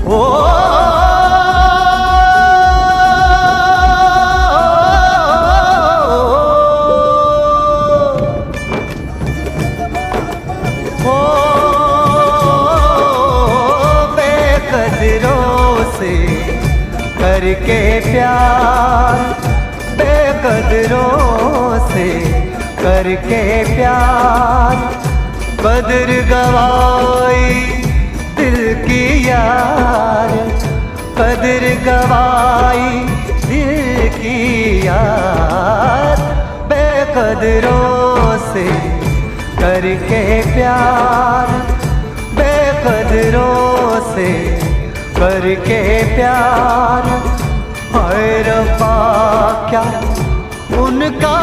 ओ बेकदरों से करके प्यार, बेकदरों से करके प्यार, कदर गवाई दिल की यार, कदर गवाई दिल की यार, बेकदरों से करके प्यार, बेकदरों से करके प्यार। हाय रब्बा क्या उनका